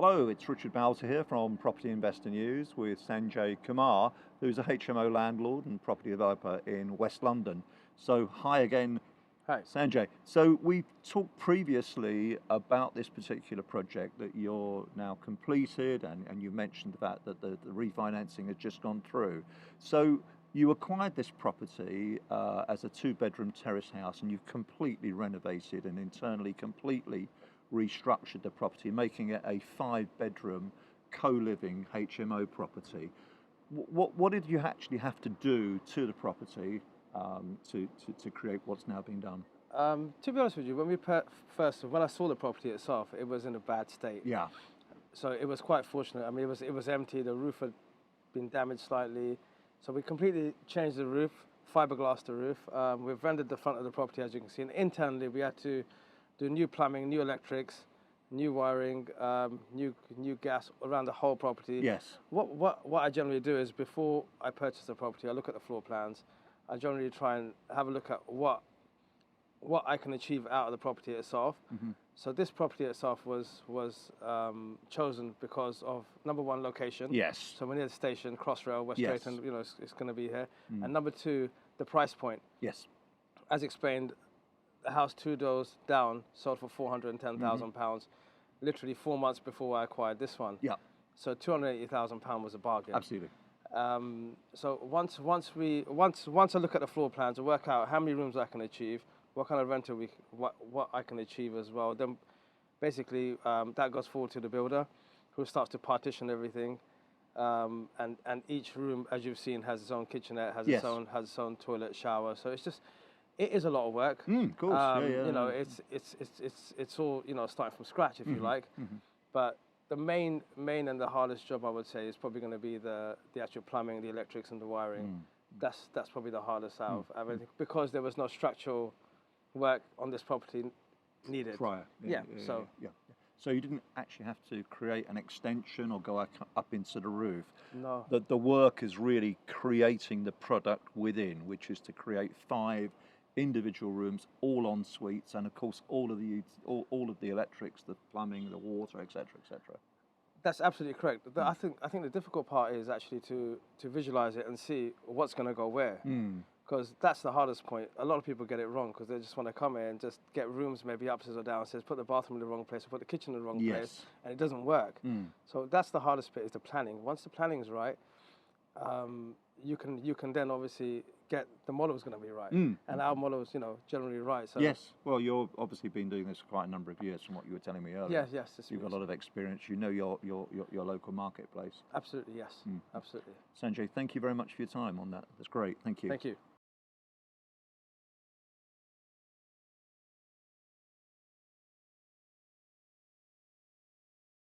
Hello, it's Richard Bowser here from Property Investor News with Sanjay Kumar, who's a HMO landlord and property developer in West London. So hi again, Hi. Sanjay. So we talked previously about this particular project that you're now completed, and you mentioned the fact that the refinancing has just gone through. So you acquired this property as a two-bedroom terrace house, and you've completely renovated and internally completely restructured the property, making it a 5-bedroom co-living HMO property. What did you actually have to do to the property to create what's now been done? To be honest with you, when I saw the property itself, it was in a bad state. Yeah. So it was quite fortunate. I mean, it was empty. The roof had been damaged slightly, so we completely changed the roof, fiberglass the roof. We've rendered the front of the property, as you can see. And internally, we had to do new plumbing, new electrics, new wiring, new gas around the whole property. Yes. What I generally do is, before I purchase the property, I look at the floor plans. I generally try and have a look at what I can achieve out of the property itself. Mm-hmm. So this property itself was chosen because of, number one, location. Yes. So we're near the station, Crossrail, West Yes. Drayton, it's going to be here. Mm. And number two, the price point. Yes. As explained, the house 2 doors down sold for £410,000, literally 4 months before I acquired this one. Yeah. So £280,000 was a bargain. Absolutely. So once I look at the floor plans and work out how many rooms I can achieve, what kind of rental what I can achieve as well, then basically that goes forward to the builder, who starts to partition everything, and each room, as you've seen, has its own kitchenette, has Yes. its own toilet, shower. So it is a lot of work. Of course. It's all starting from scratch, if you like. Mm-hmm. But the main and the hardest job, I would say, is probably going to be the actual plumbing, the electrics, and the wiring. That's probably the hardest out of everything, because there was no structural work on this property needed. Prior. So you didn't actually have to create an extension or go up into the roof. No. The work is really creating the product within, which is to create 5 individual rooms, all en suites, and of course all of the electrics, the plumbing, the water, etc., etc. That's absolutely correct. I think the difficult part is actually to visualize it and see what's going to go where. Because that's the hardest point. A lot of people get it wrong, because they just want to come in and just get rooms maybe upstairs or downstairs, put the bathroom in the wrong place, or put the kitchen in the wrong place, and it doesn't work. So that's the hardest bit, is the planning. Once the planning is right, you can then obviously get the model is going to be right, and our model is generally right. So yes, well, you've obviously been doing this for quite a number of years, from what you were telling me earlier. Yes. You've got a lot of experience. You know your local marketplace. Absolutely, yes, absolutely. Sanjay, thank you very much for your time on that. That's great. Thank you. Thank you.